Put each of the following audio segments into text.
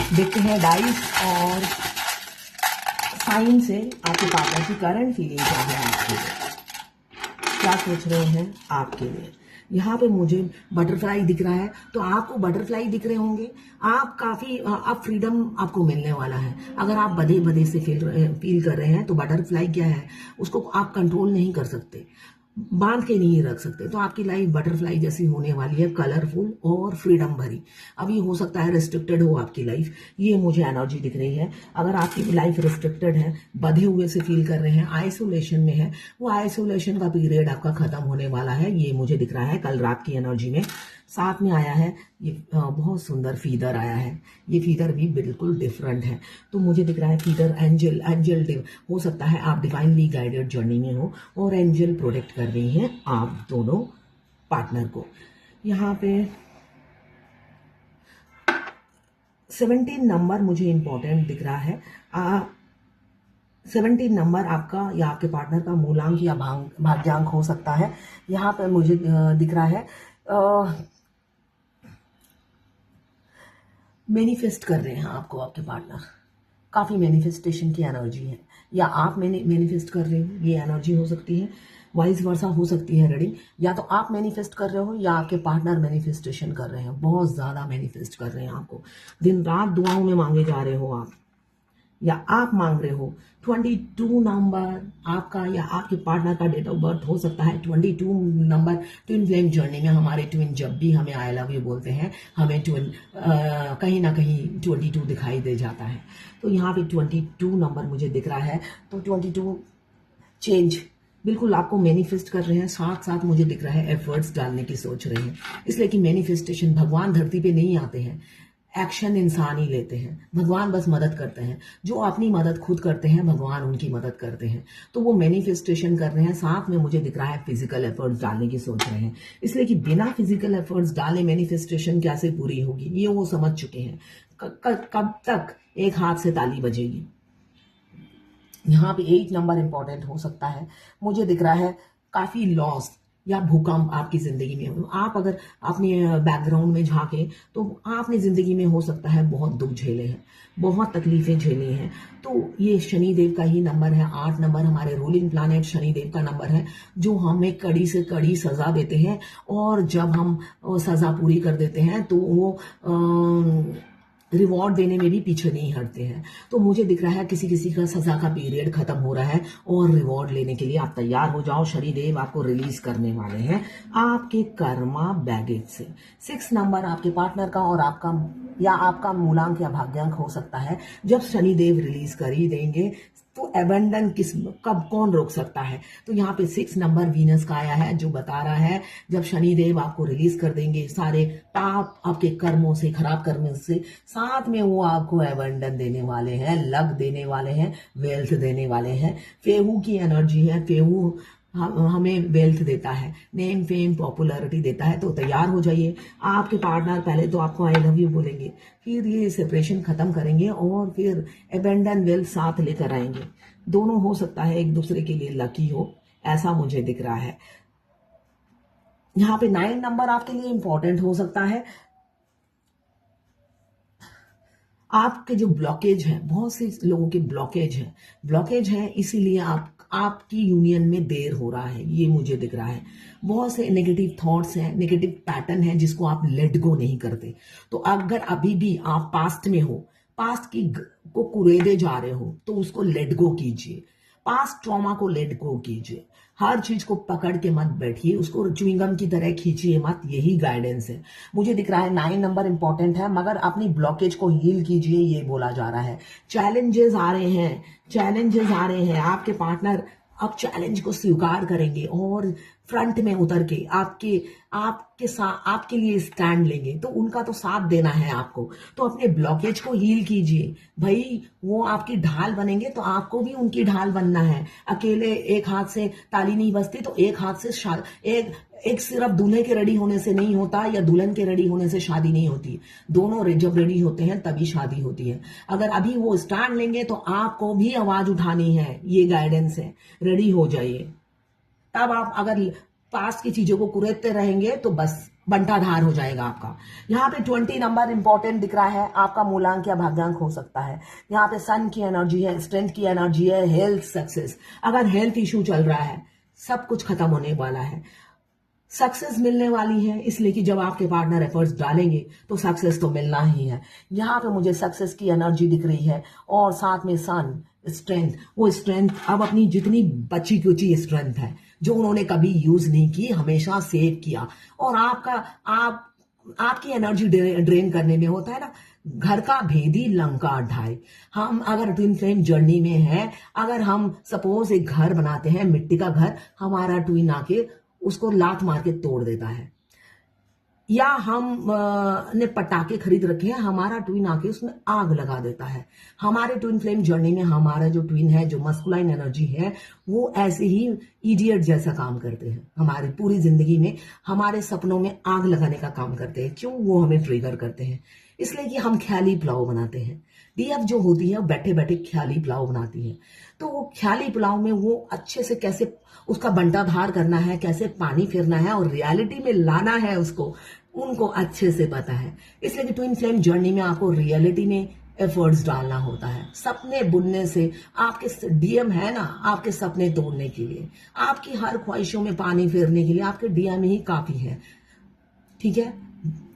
देखते हैं डाइस और साइन से आपके पार्टनर की करंट फीलिंग क्या है आपके लिए, क्या सोच रहे हैं आपके लिए। यहाँ पे मुझे बटरफ्लाई दिख रहा है, तो आपको बटरफ्लाई दिख रहे होंगे। आप काफी आप फ्रीडम आपको मिलने वाला है। अगर आप बधे बधे से फील कर रहे हैं, तो बटरफ्लाई क्या है, उसको आप कंट्रोल नहीं कर सकते, बांध के नहीं रख सकते। तो आपकी लाइफ बटरफ्लाई जैसी होने वाली है, कलरफुल और फ्रीडम भरी। अभी हो सकता है रिस्ट्रिक्टेड हो आपकी लाइफ, ये मुझे एनर्जी दिख रही है। अगर आपकी लाइफ रिस्ट्रिक्टेड है, बधे हुए से फील कर रहे हैं, आइसोलेशन में है, वो आइसोलेशन का पीरियड आपका खत्म होने वाला है, ये मुझे दिख रहा है कल रात की एनर्जी में। साथ में आया है ये बहुत सुंदर फीदर आया है, ये फीदर भी बिल्कुल डिफरेंट है। तो मुझे दिख रहा है फीदर एंजल हो सकता है आप डिवाइनली गाइडेड जर्नी में हो और एंजल प्रोटेक्ट कर रही हैं आप दोनों पार्टनर को। यहाँ पे 17 नंबर मुझे इंपॉर्टेंट दिख रहा है। 17 नंबर आपका या आपके पार्टनर का मूलांक या भाग्यांक हो सकता है। यहाँ पे मुझे दिख रहा है मैनिफेस्ट कर रहे हैं आपको आपके पार्टनर, काफ़ी मैनिफेस्टेशन की एनर्जी है, या आप मैनिफेस्ट कर रहे हो, ये एनर्जी हो सकती है। वाइस वर्सा हो सकती है रीडिंग, या तो आप मैनिफेस्ट कर रहे हो या आपके पार्टनर मैनिफेस्टेशन कर रहे हैं, बहुत ज़्यादा मैनिफेस्ट कर रहे हैं आपको, दिन रात दुआओं में मांगे जा रहे हो आप, या आप मांग रहे हो। 22 नंबर आपका या आपके पार्टनर का डेट ऑफ बर्थ हो सकता है। 22 नंबर ट्विन फ्लेम जर्नी में हमारे ट्विन जब भी हमें आई लव यू बोलते हैं, हमें ट्विन कहीं ना कहीं 22 दिखाई दे जाता है। तो यहाँ पे 22 नंबर मुझे दिख रहा है। तो 22 चेंज बिल्कुल आपको मैनिफेस्ट कर रहे हैं, साथ साथ मुझे दिख रहा है एफर्ट्स डालने की सोच रहे हैं। इसलिए कि मैनिफेस्टेशन, भगवान धरती पे नहीं आते हैं, एक्शन इंसान ही लेते हैं, भगवान बस मदद करते हैं। जो अपनी मदद खुद करते हैं, भगवान उनकी मदद करते हैं। तो वो मैनिफेस्टेशन कर रहे हैं, साथ में मुझे दिख रहा है फिजिकल एफर्ट्स डालने की सोच रहे हैं। इसलिए कि बिना फिजिकल एफर्ट्स डाले मैनिफेस्टेशन कैसे पूरी होगी, ये वो समझ चुके हैं। कब तक एक हाथ से ताली बजेगी। यहाँ पे 8 नंबर इंपॉर्टेंट हो सकता है। मुझे दिख रहा है काफी लॉस या भूकंप आपकी जिंदगी में। आप अगर अपने बैकग्राउंड में झांके तो आपने जिंदगी में हो सकता है बहुत दुख झेले हैं, बहुत तकलीफें झेली हैं। तो ये शनिदेव का ही नंबर है। 8 नंबर हमारे रूलिंग प्लैनेट शनिदेव का नंबर है, जो हमें कड़ी से कड़ी सजा देते हैं, और जब हम सजा पूरी कर देते हैं तो वो रिवॉर्ड देने में भी पीछे नहीं हटते हैं। तो मुझे दिख रहा है किसी किसी का सजा का पीरियड खत्म हो रहा है और रिवॉर्ड लेने के लिए आप तैयार हो जाओ। शनिदेव आपको रिलीज करने वाले हैं आपके कर्मा बैगेज से। 6 नंबर आपके पार्टनर का और आपका या आपका मूलांक या भाग्यांक हो सकता है। जब शनिदेव रिलीज कर ही देंगे तो एबंडन कब कौन रोक सकता है। तो यहाँ पे 6 नंबर वीनस का आया है, जो बता रहा है जब शनिदेव आपको रिलीज कर देंगे सारे पाप आपके कर्मों से, खराब कर्मों से, साथ में वो आपको एबंडन देने वाले हैं, लक देने वाले हैं, वेल्थ देने वाले हैं। फेहू की एनर्जी है, फेहू हमें वेल्थ देता है, नेम फेम पॉपुलैरिटी देता है। तो तैयार हो जाइए। आपके पार्टनर पहले तो आपको आई लव यू बोलेंगे, फिर ये सेपरेशन खत्म करेंगे और फिर एबेंडन वेल्थ साथ लेकर आएंगे। दोनों हो सकता है एक दूसरे के लिए लकी हो, ऐसा मुझे दिख रहा है। यहाँ पे 9 नंबर आपके लिए इंपॉर्टेंट हो सकता है। आपके जो ब्लॉकेज है, बहुत से लोगों के ब्लॉकेज है, इसीलिए आपकी यूनियन में देर हो रहा है, ये मुझे दिख रहा है। बहुत से नेगेटिव थॉट्स हैं, नेगेटिव पैटर्न है, जिसको आप लेट गो नहीं करते। तो अगर अभी भी आप पास्ट में हो, पास्ट की को कुरेदे जा रहे हो, तो उसको लेट गो कीजिए। पास्ट ट्रॉमा को लेट गो कीजिए। हर चीज को पकड़ के मत बैठिए, उसको च्युइंगम की तरह खींचिए मत, यही गाइडेंस है। मुझे दिख रहा है 9 नंबर इंपॉर्टेंट है, मगर अपनी ब्लॉकेज को हील कीजिए, ये बोला जा रहा है। चैलेंजेस आ रहे हैं, आपके पार्टनर अब चैलेंज को स्वीकार करेंगे और फ्रंट में उतर के आपके लिए स्टैंड लेंगे। तो उनका तो साथ देना है आपको, तो अपने ब्लॉकेज को हील कीजिए भाई। वो आपकी ढाल बनेंगे तो आपको भी उनकी ढाल बनना है। अकेले एक हाथ से ताली नहीं बजती, तो एक हाथ से एक सिर्फ दूल्हे के रेडी होने से नहीं होता, या दुल्हन के रेडी होने से शादी नहीं होती। दोनों जब रेडी होते हैं तभी शादी होती है। अगर अभी वो स्टैंड लेंगे तो आपको भी आवाज उठानी है, ये गाइडेंस है। रेडी हो जाइए। तब आप अगर पास की चीजों को कुरेदते रहेंगे तो बस बंटाधार हो जाएगा आपका। यहाँ पे 20 नंबर इंपॉर्टेंट दिख रहा है, आपका मूलांक या भाग्यांक हो सकता है। यहाँ पे सन की एनर्जी है, स्ट्रेंथ की एनर्जी है, हेल्थ सक्सेस। अगर हेल्थ इशू चल रहा है, सब कुछ खत्म होने वाला है, सक्सेस मिलने वाली है, इसलिए कि जब आपके पार्टनर एफर्ट्स डालेंगे तो सक्सेस तो मिलना ही है। यहाँ पे मुझे सक्सेस की एनर्जी दिख रही है और साथ में सन स्ट्रेंथ, वो स्ट्रेंथ अब अपनी जितनी बची कुची स्ट्रेंथ है जो उन्होंने कभी यूज नहीं की, हमेशा सेव किया। और आपकी एनर्जी ड्रेन करने में होता है ना, घर का भेदी लंका ढाए। हम अगर ट्विन फ्लेम जर्नी में है, अगर हम सपोज एक घर बनाते हैं, मिट्टी का घर, हमारा ट्विन आके उसको लात मार के तोड़ देता है, या हम ने पटाखे खरीद रखे हैं, हमारा ट्विन आके उसमें आग लगा देता है। हमारे ट्विन फ्लेम जर्नी में हमारा जो ट्विन है, जो मस्कुलाइन एनर्जी है, वो ऐसे ही इडियट जैसा काम करते हैं। हमारी पूरी जिंदगी में हमारे सपनों में आग लगाने का काम करते हैं। क्यों? वो हमें ट्रिगर करते हैं, इसलिए कि हम ख्याली पुलाव बनाते हैं। डीएफ जो होती है वो बैठे बैठे ख्याली पुलाव बनाती है। तो वो ख्याली पुलाव में वो अच्छे से कैसे उसका बंटाधार करना है, कैसे पानी फेरना है और रियलिटी में लाना है उसको, उनको अच्छे से पता है। इसलिए कि ट्विन फ्लेम जर्नी में आपको रियलिटी में एफर्ट्स डालना होता है। सपने बुनने से आपके डीएम है ना, आपके सपने तोड़ने के लिए, आपकी हर ख्वाहिशों में पानी फेरने के लिए आपके डीएम ही काफी है। ठीक है,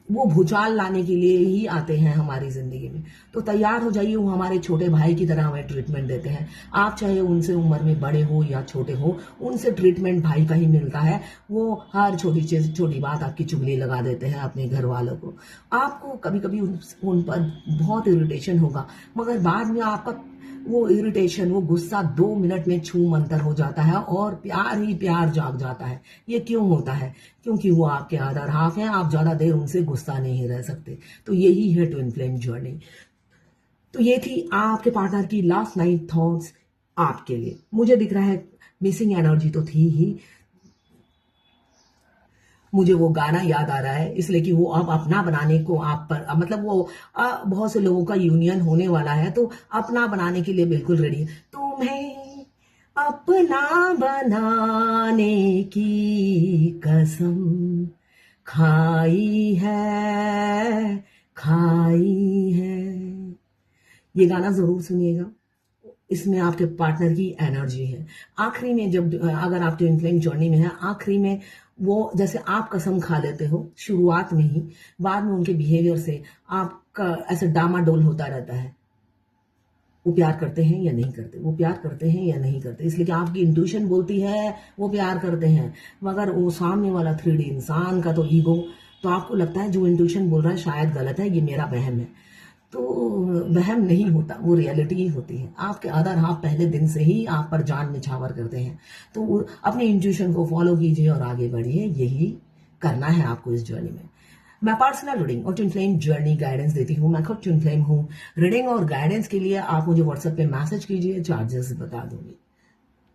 वो भूचाल लाने के लिए ही आते हैं हमारी जिंदगी में। तो तैयार हो जाइए, वो हमारे छोटे भाई की तरह हमें ट्रीटमेंट देते हैं। आप चाहे उनसे उम्र में बड़े हो या छोटे हो, उनसे ट्रीटमेंट भाई का ही मिलता है। वो हर छोटी चीज, छोटी बात आपकी चुगली लगा देते हैं अपने घर वालों को। आपको कभी कभी उन पर बहुत इरिटेशन होगा, मगर बाद में आपका वो इरिटेशन, वो गुस्सा 2 मिनट में छू मंतर हो जाता है और प्यार ही प्यार जाग जाता है। ये क्यों होता है? क्योंकि वो आपके अदर हाफ हैं, आप ज्यादा देर उनसे गुस्सा नहीं रह सकते। तो यही है ट्विन फ्लेम जर्नी। तो ये थी आपके पार्टनर की लास्ट नाइट थॉट्स आपके लिए। मुझे दिख रहा है मिसिंग एनर्जी तो थी ही, मुझे वो गाना याद आ रहा है, इसलिए कि वो अब अपना बनाने को आप पर, मतलब वो बहुत से लोगों का यूनियन होने वाला है, तो अपना बनाने के लिए बिल्कुल रेडी है। तुम्हें अपना बनाने की कसम खाई है, खाई है। ये गाना जरूर सुनिएगा, इसमें आपके पार्टनर की एनर्जी है। आखिरी में जब, अगर आप ट्विन फ्लेम जर्नी में है, आखिरी में वो जैसे आप कसम खा लेते हो शुरुआत में ही, बाद में उनके बिहेवियर से आपका ऐसे डामाडोल होता रहता है। वो प्यार करते हैं या नहीं करते, वो प्यार करते हैं या नहीं करते, इसलिए कि आपकी इंट्यूशन बोलती है वो प्यार करते हैं, मगर वो सामने वाला 3D इंसान का तो ईगो, तो आपको लगता है जो इंट्यूशन बोल रहा है शायद गलत है, ये मेरा वहम है। तो वहम नहीं होता, वो रियलिटी ही होती है। आपके अदर हाफ पहले दिन से ही आप पर जान निछावर करते हैं। तो अपने इंट्यूशन को फॉलो कीजिए और आगे बढ़िए, यही करना है आपको इस जर्नी में। मैं पर्सनल रीडिंग और ट्विन फ्लेम जर्नी गाइडेंस देती हूँ। मैं खुद ट्विन फ्लेम हूँ। रीडिंग और गाइडेंस के लिए आप मुझे व्हाट्सएप पे मैसेज कीजिए, चार्जेस बता दूंगी।